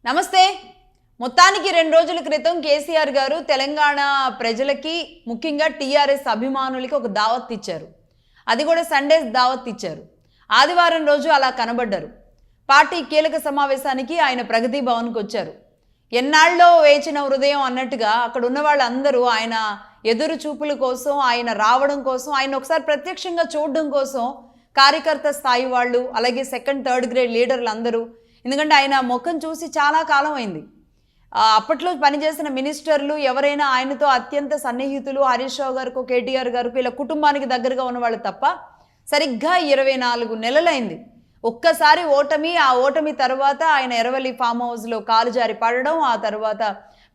నమస్తే. మొత్తానికి 2 రోజుల క్రితం కేసీఆర్ గారు తెలంగాణ ప్రజలకి ముఖ్యంగా టీఆర్ఎస్ అభిమానులకి ఒక దావత్ ఇచ్చారు. అది కూడా సండేస్ దావత్ ఇచ్చారు. ఆదివారం రోజు అలా కనబడ్డారు. పార్టీ కీలక సమావేశానికి ఆయన ప్రగతి భవన్కి వచ్చారు. ఎన్నాళ్ళలో వేచిన హృదయం అన్నట్టుగా అక్కడ ఉన్న వాళ్ళందరూ ఆయన ఎదురు చూపుల కోసం, ఆయన రావడం కోసం, ఆయన ఒకసారి ప్రత్యక్షంగా చూడడం కోసం కార్యకర్త స్థాయి వాళ్ళు, అలాగే సెకండ్ థర్డ్ గ్రేడ్ లీడర్లు అందరూ, ఎందుకంటే ఆయన ముఖం చూసి చాలా కాలం అయింది. అప్పట్లో పనిచేసిన మినిస్టర్లు ఎవరైనా ఆయనతో అత్యంత సన్నిహితులు, హరీష్ రావు గారికి, కేటీఆర్ గారికి, ఇలా కుటుంబానికి దగ్గరగా ఉన్నవాళ్ళు తప్ప సరిగ్గా 24 నెలలైంది. ఒక్కసారి ఓటమి, ఆ ఓటమి తర్వాత ఆయన ఎర్రవల్లి ఫామ్ హౌస్లో కాలు జారి పడడం, ఆ తర్వాత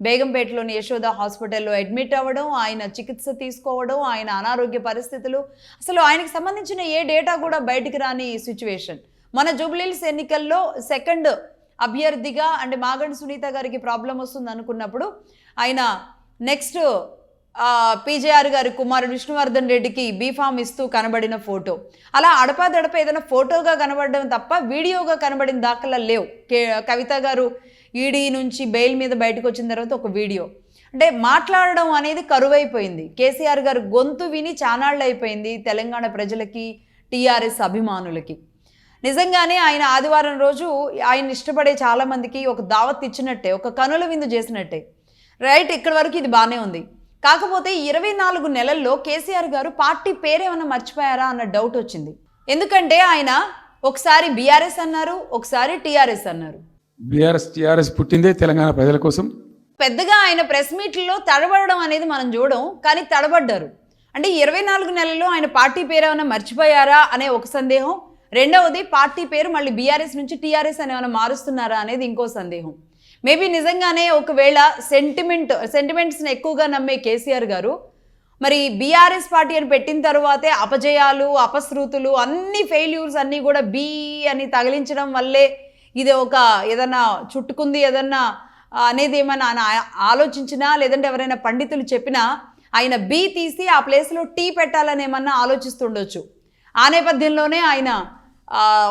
బేగంపేటలోని యశోద హాస్పిటల్లో అడ్మిట్ అవ్వడం, ఆయన చికిత్స తీసుకోవడం, ఆయన అనారోగ్య పరిస్థితులు, అసలు ఆయనకు సంబంధించిన ఏ డేటా కూడా బయటికి రాని సిచ్యువేషన్. మన జూబ్లీహిల్స్ ఎన్నికల్లో సెకండ్ అభ్యర్థిగా అంటే మాగంటి సునీత గారికి ప్రాబ్లం వస్తుంది అనుకున్నప్పుడు ఆయన నెక్స్ట్ పీజేఆర్ గారి కుమారుడు విష్ణువర్ధన్ రెడ్డికి బీఫామ్ ఇస్తూ కనబడిన ఫోటో, అలా అడపాదడప ఏదైనా ఫోటోగా కనబడడం తప్ప వీడియోగా కనబడిన దాఖలా లేవు. కవిత గారు ఈడీ నుంచి బెయిల్ మీద బయటకు వచ్చిన తర్వాత ఒక వీడియో, అంటే మాట్లాడడం అనేది కరువైపోయింది. కేసీఆర్ గారు గొంతు విని చానాళ్ళు అయిపోయింది తెలంగాణ ప్రజలకి, టీఆర్ఎస్ అభిమానులకి. నిజంగానే ఆయన ఆదివారం రోజు ఆయన ఇష్టపడే చాలామందికి ఒక దావత్ ఇచ్చినట్టే, ఒక కనుల విందు చేసినట్టే. రైట్, ఇక్కడి వరకు ఇది బాగానే ఉంది. కాకపోతే 24 నెలల్లో కేసీఆర్ గారు పార్టీ పేరేమన్నా మర్చిపోయారా అన్న డౌట్ వచ్చింది. ఎందుకంటే ఆయన ఒకసారి బీఆర్ఎస్ అన్నారు, ఒకసారి టీఆర్ఎస్ అన్నారు. టీఆర్ఎస్ పుట్టిందే తెలంగాణ ప్రజల కోసం. పెద్దగా ఆయన ప్రెస్ మీట్లలో తడబడడం అనేది మనం చూడం, కానీ తడబడ్డారు. అంటే 24 నెలల్లో ఆయన పార్టీ పేరేమన్నా మర్చిపోయారా అనే ఒక సందేహం, రెండవది పార్టీ పేరు మళ్ళీ బీఆర్ఎస్ నుంచి టీఆర్ఎస్ అని ఏమైనా మారుస్తున్నారా అనేది ఇంకో సందేహం. మేబీ నిజంగానే ఒకవేళ సెంటిమెంట్స్ని ఎక్కువగా నమ్మే కేసీఆర్ గారు మరి బీఆర్ఎస్ పార్టీ అని పెట్టిన తర్వాతే అపజయాలు, అపశృతులు, అన్ని ఫెయిల్యూర్స్ అన్నీ కూడా బీ అని తగిలించడం వల్లే ఇది ఒక ఏదన్నా చుట్టుకుంది ఏదన్నా అనేది ఏమైనా ఆలోచించినా, లేదంటే ఎవరైనా పండితులు చెప్పినా ఆయన బీ తీసి ఆ ప్లేస్లో టీ పెట్టాలని ఏమన్నా ఆలోచిస్తుండొచ్చు. ఆ నేపథ్యంలోనే ఆయన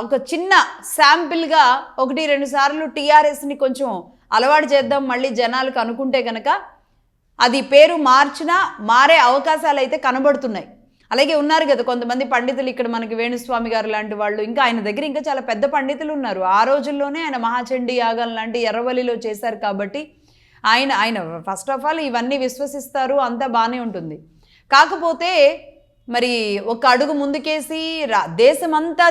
ఒక చిన్న శాంపిల్గా 1-2 సార్లు టీఆర్ఎస్ని కొంచెం అలవాటు చేద్దాం మళ్ళీ జనాలకు అనుకుంటే కనుక అది పేరు మార్చినా మారే అవకాశాలు అయితే కనబడుతున్నాయి. అలాగే ఉన్నారు కదా కొంతమంది పండితులు, ఇక్కడ మనకి వేణుస్వామి గారు లాంటి వాళ్ళు, ఇంకా ఆయన దగ్గర ఇంకా చాలా పెద్ద పండితులు ఉన్నారు. ఆ రోజుల్లోనే ఆయన మహాచండీ యాగం లాంటి ఎర్రవల్లిలో చేశారు కాబట్టి ఆయన ఫస్ట్ ఆఫ్ ఆల్ ఇవన్నీ విశ్వసిస్తారు, అంతా బాగానే ఉంటుంది. కాకపోతే మరి ఒక అడుగు ముందుకేసి దేశమంతా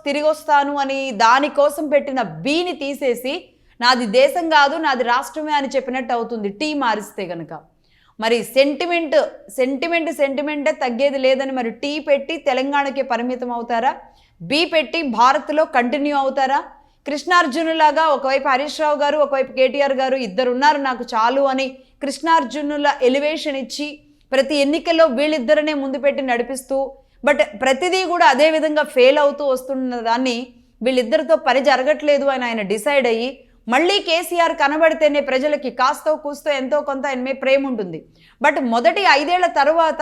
తిరిగొస్తాను అని దానికోసం పెట్టిన బీని తీసేసి నాది దేశం కాదు నాది రాష్ట్రమే అని చెప్పినట్టు అవుతుంది టీ మారిస్తే కనుక. మరి సెంటిమెంటే తగ్గేది లేదని మరి టీ పెట్టి తెలంగాణకే పరిమితం అవుతారా, బీ పెట్టి భారత్లో కంటిన్యూ అవుతారా? కృష్ణార్జునులాగా ఒకవైపు హరీష్ రావు గారు, ఒకవైపు కేటీఆర్ గారు ఇద్దరున్నారు నాకు చాలు అని కృష్ణార్జునుల ఎలివేషన్ ఇచ్చి ప్రతి ఎన్నికల్లో వీళ్ళిద్దరనే ముందు పెట్టి నడిపిస్తూ, బట్ ప్రతిదీ కూడా అదే విధంగా ఫెయిల్ అవుతూ వస్తున్న దాన్ని వీళ్ళిద్దరితో పని జరగట్లేదు అని ఆయన డిసైడ్ అయ్యి మళ్ళీ కేసీఆర్ కనబడితేనే ప్రజలకి కాస్తో కూస్తో ఎంతో కొంత ఆయన ప్రేమ ఉంటుంది. బట్ మొదటి 5 ఏళ్ల తర్వాత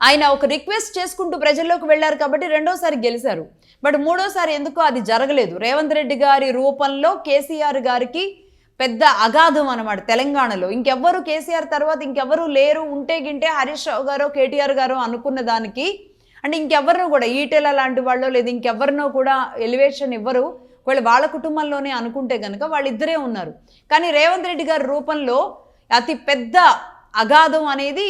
ఆయన ఒక రిక్వెస్ట్ చేసుకుంటూ ప్రజల్లోకి వెళ్ళారు కాబట్టి రెండోసారి గెలిచారు. బట్ మూడోసారి ఎందుకో అది జరగలేదు. రేవంత్ రెడ్డి గారి రూపంలో కేసీఆర్ గారికి పెద్ద అగాధం అన్నమాట తెలంగాణలో. ఇంకెవ్వరు కేసీఆర్ తర్వాత ఇంకెవ్వరూ లేరు, ఉంటే గింటే హరీష్ రావు గారో కేటీఆర్ గారో అనుకున్న దానికి, అంటే ఇంకెవ్వరినో కూడా ఈటెల లాంటి వాళ్ళు లేదు ఇంకెవ్వరినో కూడా ఎలివేషన్ ఇవ్వరు, వాళ్ళు వాళ్ళ కుటుంబంలోనే అనుకుంటే కనుక వాళ్ళిద్దరే ఉన్నారు. కానీ రేవంత్ రెడ్డి గారి రూపంలో అతి పెద్ద అగాధం అనేది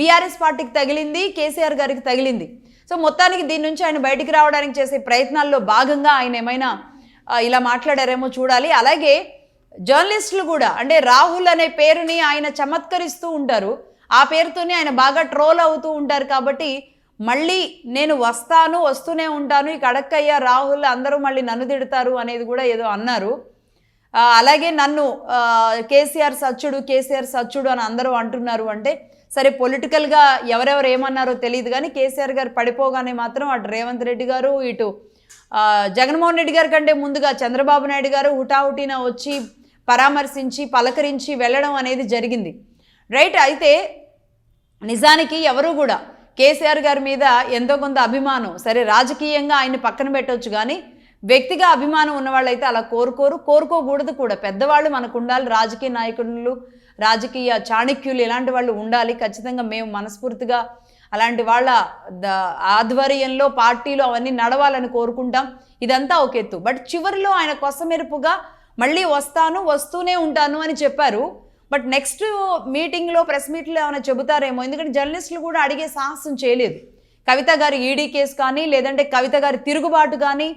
బీఆర్ఎస్ పార్టీకి తగిలింది, కేసీఆర్ గారికి తగిలింది. సో మొత్తానికి దీని నుంచి ఆయన బయటికి రావడానికి చేసే ప్రయత్నాల్లో భాగంగా ఆయన ఏమైనా ఇలా మాట్లాడారేమో చూడాలి. అలాగే జర్నలిస్టులు కూడా, అంటే రాహుల్ అనే పేరుని ఆయన చమత్కరిస్తూ ఉంటారు, ఆ పేరుతోనే ఆయన బాగా ట్రోల్ అవుతూ ఉంటారు. కాబట్టి మళ్ళీ నేను వస్తూనే ఉంటాను, ఇక అడక్కయ్య రాహుల్ అందరూ మళ్ళీ నన్ను తిడతారు అనేది కూడా ఏదో అన్నారు. అలాగే నన్ను కేసీఆర్ సచ్చుడు అని అందరూ అంటున్నారు. అంటే సరే పొలిటికల్గా ఎవరెవరు ఏమన్నారో తెలియదు, కానీ కేసీఆర్ గారు పడిపోగానే మాత్రం అటు రేవంత్ రెడ్డి గారు, ఇటు జగన్మోహన్ రెడ్డి గారి కంటే ముందుగా చంద్రబాబు నాయుడు గారు హుటాహుటిన వచ్చి పరామర్శించి పలకరించి వెళ్ళడం అనేది జరిగింది. రైట్, అయితే నిజానికి ఎవరు కూడా కేసీఆర్ గారి మీద ఎంతో కొంత అభిమానం, సరే రాజకీయంగా ఆయన్ని పక్కన పెట్టవచ్చు, కానీ వ్యక్తిగా అభిమానం ఉన్న వాళ్ళైతే అలా కోరుకోకూడదు కూడా. పెద్దవాళ్ళు మనకు ఉండాలి, రాజకీయ నాయకులు, రాజకీయ చాణక్యులు ఇలాంటి వాళ్ళు ఉండాలి. ఖచ్చితంగా మేము మనస్ఫూర్తిగా అలాంటి వాళ్ళ ఆధ్వర్యంలో పార్టీలు అవన్నీ నడవాలని కోరుకుంటాం. ఇదంతా ఒక ఎత్తు. బట్ చివరిలో ఆయన కొసమెరుపుగా మళ్ళీ వస్తూనే ఉంటాను అని చెప్పారు. బట్ నెక్స్ట్ మీటింగ్లో, ప్రెస్ మీట్లో ఏమైనా చెబుతారేమో. ఎందుకంటే జర్నలిస్టులు కూడా అడిగే సాహసం చేయలేదు. కవిత గారి ఈడీ కేసు కానీ, లేదంటే కవిత గారి తిరుగుబాటు కానీ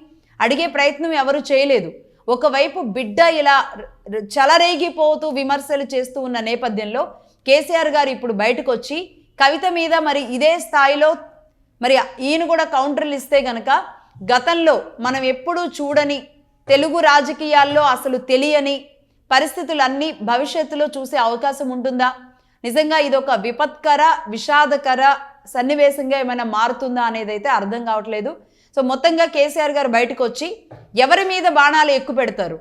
అడిగే ప్రయత్నం ఎవరు చేయలేదు. ఒకవైపు బిడ్డ ఇలా చలరేగిపోతూ విమర్శలు చేస్తూ ఉన్న నేపథ్యంలో కేసీఆర్ గారు ఇప్పుడు బయటకు వచ్చి కవిత మీద మరి ఇదే స్థాయిలో మరి ఈయన కూడా కౌంటర్లు ఇస్తే గనక గతంలో మనం ఎప్పుడూ చూడని, తెలుగు రాజకీయాల్లో అసలు తెలియని పరిస్థితులన్నీ భవిష్యత్తులో చూసే అవకాశం ఉంటుందా? నిజంగా ఇదొక విపత్కర, విషాదకర సన్నివేశంగా ఏమైనా మారుతుందా అనేది అయితే అర్థం కావట్లేదు. సో మొత్తంగా కేసీఆర్ గారు బయటకు వచ్చి ఎవరి మీద బాణాలు ఎక్కువ పెడతారు?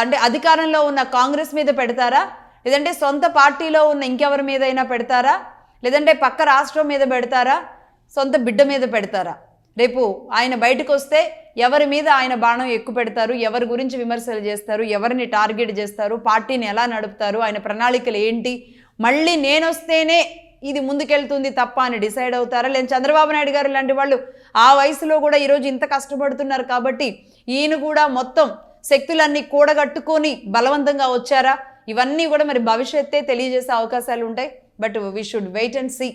అంటే అధికారంలో ఉన్న కాంగ్రెస్ మీద పెడతారా, లేదంటే సొంత పార్టీలో ఉన్న ఇంకెవరి మీదైనా పెడతారా, లేదంటే పక్క రాష్ట్రం మీద పెడతారా, సొంత బిడ్డ మీద పెడతారా? రేపు ఆయన బయటకు వస్తే ఎవరి మీద ఆయన బాణం ఎక్కువ పెడతారు, ఎవరి గురించి విమర్శలు చేస్తారు, ఎవరిని టార్గెట్ చేస్తారు, పార్టీని ఎలా నడుపుతారు, ఆయన ప్రణాళికలు ఏంటి, మళ్ళీ నేనొస్తేనే ఇది ముందుకెళ్తుంది తప్ప అని డిసైడ్ అవుతారా? లేదా చంద్రబాబు నాయుడు గారు లాంటి వాళ్ళు ఆ వయసులో కూడా ఈరోజు ఇంత కష్టపడుతున్నారు కాబట్టి ఈయన కూడా మొత్తం శక్తులన్నీ కూడగట్టుకొని బలవంతంగా వచ్చారా? ఇవన్నీ కూడా మరి భవిష్యత్తే తెలియజేసే అవకాశాలు ఉంటాయి. But we should wait and see.